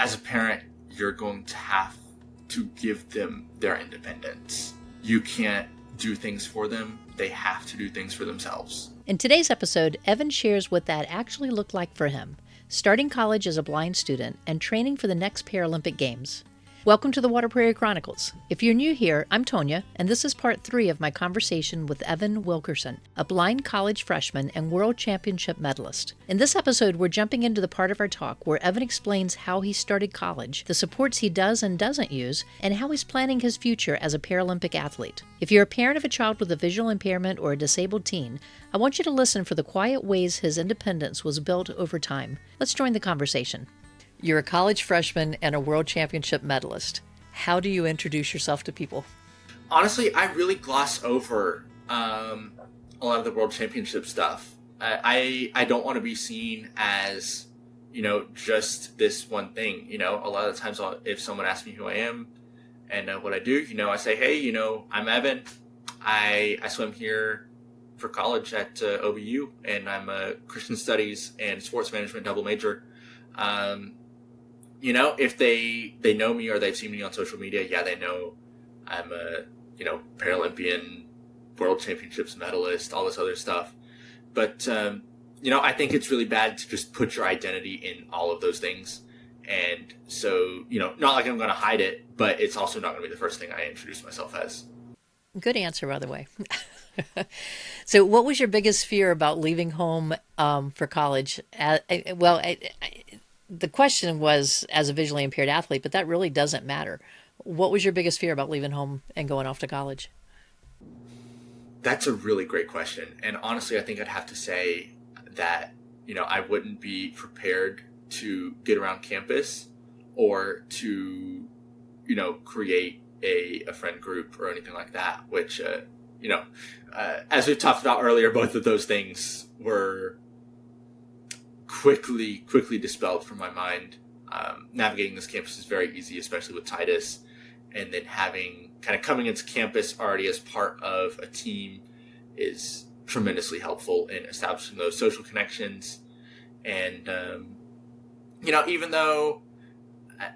as a parent, you're going to have to give them their independence. You can't do things for them. They have to do things for themselves. In today's episode, Evan shares what that actually looked like for him, starting college as a blind student and training for the next Paralympic Games. Welcome to the Prairie Chronicles. If you're new here, I'm Tonya, and this is part 3 of my conversation with Evan Wilkerson, a blind college freshman and world championship medalist. In this episode, we're jumping into the part of our talk where Evan explains how he started college, the supports he does and doesn't use, and how he's planning his future as a Paralympic athlete. If you're a parent of a child with a visual impairment or a disabled teen, I want you to listen for the quiet ways his independence was built over time. Let's join the conversation. You're a college freshman and a world championship medalist. How do you introduce yourself to people? Honestly, I really gloss over a lot of the world championship stuff. I don't want to be seen as, just this one thing. A lot of the times if someone asks me who I am and what I do, I say, hey, I'm Evan. I swim here for college at OBU, and I'm a Christian Studies and Sports Management double major. If they know me or they've seen me on social media, yeah, they know I'm a, Paralympian, World Championships medalist, all this other stuff. But, I think it's really bad to just put your identity in all of those things. And so, not like I'm going to hide it, but it's also not going to be the first thing I introduce myself as. Good answer, by the way. So what was your biggest fear about leaving home for college? The question was as a visually impaired athlete, but that really doesn't matter. What was your biggest fear about leaving home and going off to college? That's a really great question. And honestly, I think I'd have to say that, I wouldn't be prepared to get around campus or to, create a friend group or anything like that, which, as we've talked about earlier, both of those things were quickly dispelled from my mind. Navigating this campus is very easy, especially with Titus, and then having kind of coming into campus already as part of a team is tremendously helpful in establishing those social connections. And even though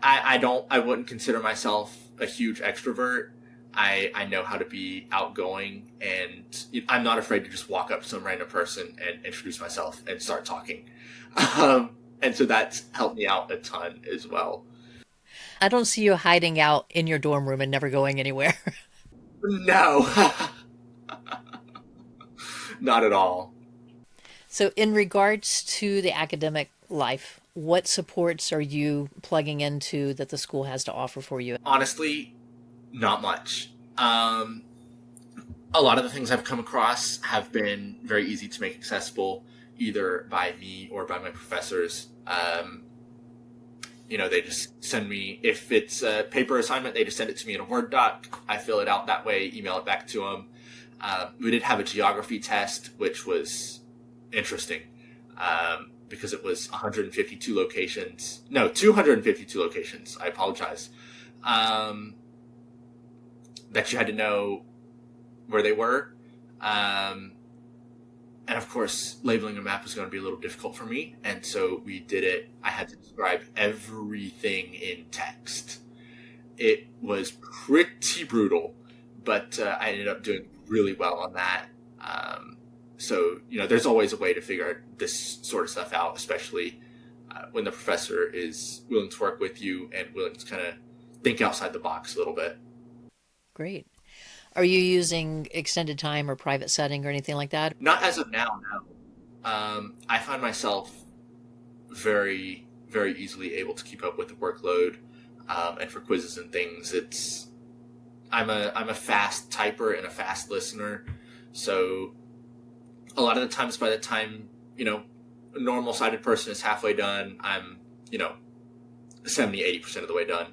I wouldn't consider myself a huge extrovert, I know how to be outgoing, and I'm not afraid to just walk up to some random person and introduce myself and start talking. And so that's helped me out a ton as well. I don't see you hiding out in your dorm room and never going anywhere. No, not at all. So in regards to the academic life, what supports are you plugging into that the school has to offer for you? Honestly, not much. A lot of the things I've come across have been very easy to make accessible, either by me or by my professors. They just send me, if it's a paper assignment, they just send it to me in a Word doc. I fill it out that way, email it back to them. We did have a geography test, which was interesting because it was 252 locations. I apologize. That you had to know where they were. And of course, labeling a map was going to be a little difficult for me. And so we did it. I had to describe everything in text. It was pretty brutal, but I ended up doing really well on that. So, there's always a way to figure this sort of stuff out, especially when the professor is willing to work with you and willing to kind of think outside the box a little bit. Great. Are you using extended time or private setting or anything like that? Not as of now, no. I find myself very, very easily able to keep up with the workload, and for quizzes and things, I'm a fast typer and a fast listener, so a lot of the times by the time a normal sighted person is halfway done, I'm 70-80% of the way done,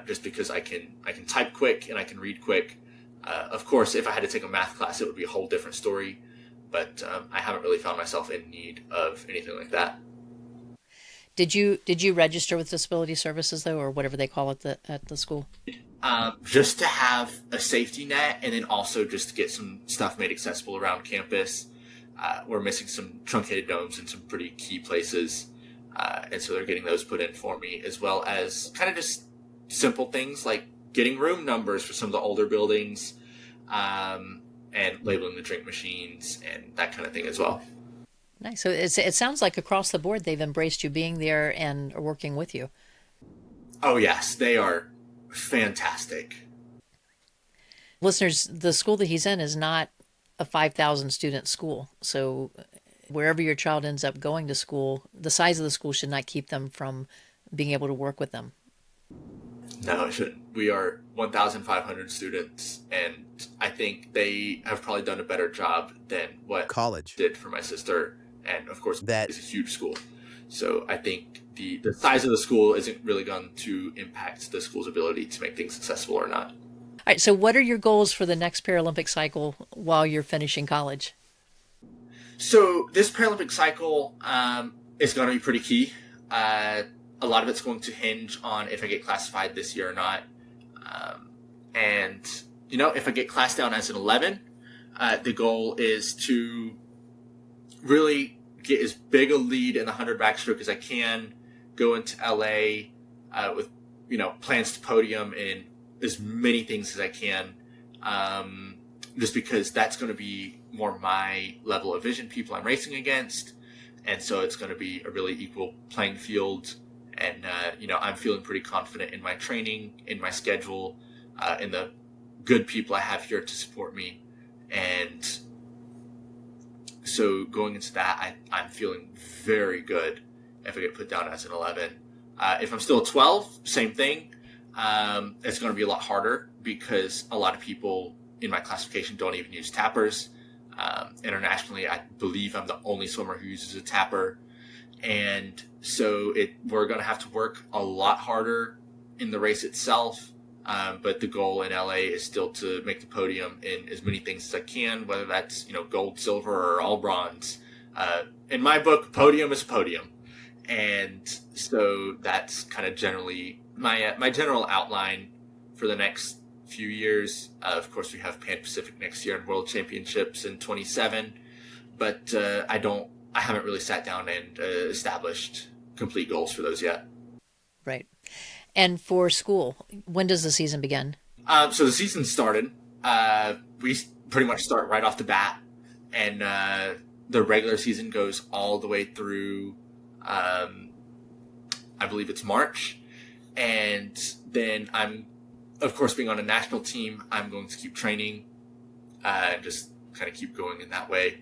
just because I can type quick and I can read quick. Of course, if I had to take a math class, it would be a whole different story, but I haven't really found myself in need of anything like that. Did you register with Disability Services, though, or whatever they call it at the school? Just to have a safety net, and then also just to get some stuff made accessible around campus. We're missing some truncated domes in some pretty key places. And so they're getting those put in for me, as well as kind of just simple things like getting room numbers for some of the older buildings, and labeling the drink machines and that kind of thing as well. Nice. So it sounds like across the board they've embraced you being there and are working with you. Oh, yes, they are fantastic. Listeners, the school that he's in is not a 5,000 student school. So wherever your child ends up going to school, the size of the school should not keep them from being able to work with them. No, it shouldn't. We are 1,500 students, and I think they have probably done a better job than what college did for my sister. And of course, that is a huge school. So I think the size of the school isn't really going to impact the school's ability to make things successful or not. All right. So what are your goals for the next Paralympic cycle while you're finishing college? So this Paralympic cycle is going to be pretty key. A lot of it's going to hinge on if I get classified this year or not. And, if I get classed down as an 11, the goal is to really get as big a lead in the 100 backstroke as I can, go into LA with, plans to podium in as many things as I can, just because that's going to be more my level of vision, people I'm racing against. And so it's going to be a really equal playing field. And, I'm feeling pretty confident in my training, in my schedule, in the good people I have here to support me. And so going into that, I'm feeling very good if I get put down as an 11. If I'm still a 12, same thing. It's going to be a lot harder because a lot of people in my classification don't even use tappers. Internationally, I believe I'm the only swimmer who uses a tapper. And so we're going to have to work a lot harder in the race itself. But the goal in LA is still to make the podium in as many things as I can, whether that's, gold, silver, or all bronze. In my book, podium is podium. And so that's kind of generally my general outline for the next few years. Of course, we have Pan Pacific next year and World Championships in 27. But I haven't really sat down and established complete goals for those yet. Right. And for school, when does the season begin? So the season started. We pretty much start right off the bat. And the regular season goes all the way through, I believe it's March. And then of course, being on a national team, I'm going to keep training and just kind of keep going in that way.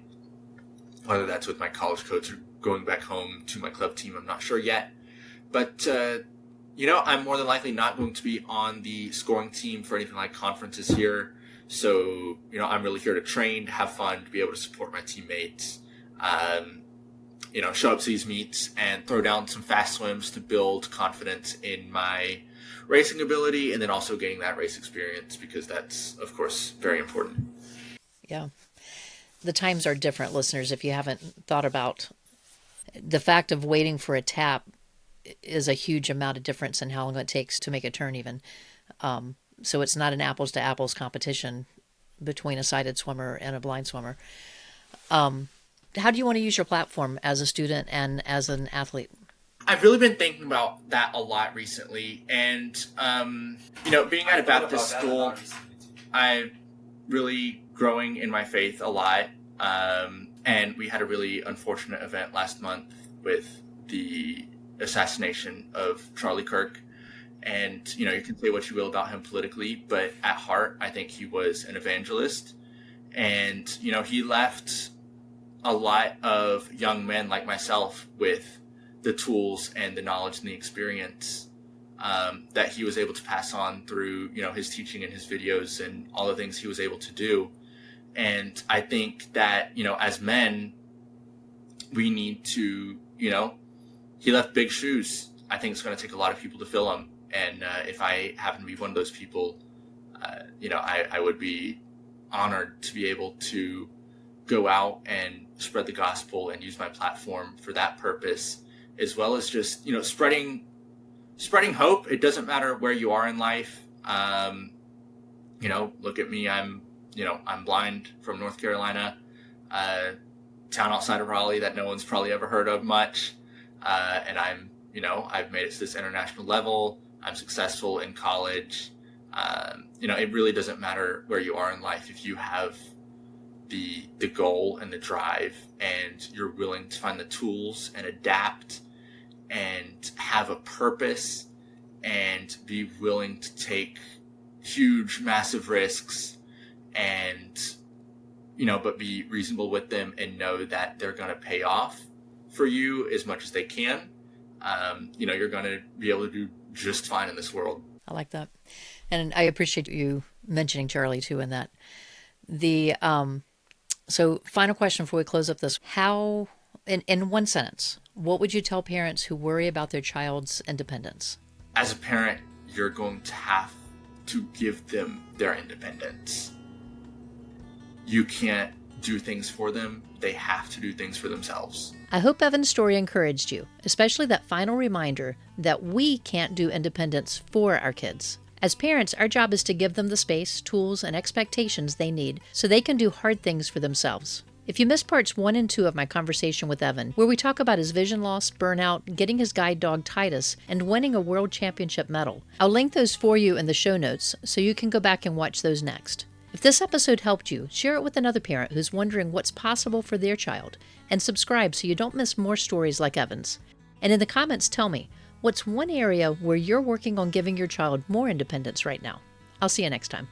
Whether that's with my college coach or going back home to my club team, I'm not sure yet. But, I'm more than likely not going to be on the scoring team for anything like conferences here. So, I'm really here to train, to have fun, to be able to support my teammates, show up to these meets and throw down some fast swims to build confidence in my racing ability, and then also getting that race experience, because that's, of course, very important. Yeah. The times are different, listeners. If you haven't thought about the fact of waiting for a tap is a huge amount of difference in how long it takes to make a turn even. So it's not an apples to apples competition between a sighted swimmer and a blind swimmer. How do you want to use your platform as a student and as an athlete? I've really been thinking about that a lot recently. And, being at a Baptist school, I'm really growing in my faith a lot. And we had a really unfortunate event last month with the assassination of Charlie Kirk. And, you can say what you will about him politically, but at heart, I think he was an evangelist. And, he left a lot of young men like myself with the tools and the knowledge and the experience that he was able to pass on through, his teaching and his videos and all the things he was able to do. And I think that, as men, we need to, he left big shoes. I think it's going to take a lot of people to fill them. And if I happen to be one of those people, I would be honored to be able to go out and spread the gospel and use my platform for that purpose, as well as just, spreading hope. It doesn't matter where you are in life. Look at me. I'm blind from North Carolina, town outside of Raleigh that no one's probably ever heard of much. and I've made it to this international level. I'm successful in college. It really doesn't matter where you are in life. If you have the goal and the drive, and you're willing to find the tools and adapt and have a purpose and be willing to take huge, massive risks and, but be reasonable with them and know that they're going to pay off for you as much as they can, you're going to be able to do just fine in this world. I like that. And I appreciate you mentioning Charlie too in that. So final question before we close up this. How, in one sentence, what would you tell parents who worry about their child's independence? As a parent, you're going to have to give them their independence. You can't do things for them. They have to do things for themselves. I hope Evan's story encouraged you, especially that final reminder that we can't do independence for our kids. As parents, our job is to give them the space, tools, and expectations they need so they can do hard things for themselves. If you missed parts 1 and 2 of my conversation with Evan, where we talk about his vision loss, burnout, getting his guide dog Titus, and winning a world championship medal, I'll link those for you in the show notes so you can go back and watch those next. If this episode helped you, share it with another parent who's wondering what's possible for their child, and subscribe so you don't miss more stories like Evan's. And in the comments, tell me, what's one area where you're working on giving your child more independence right now? I'll see you next time.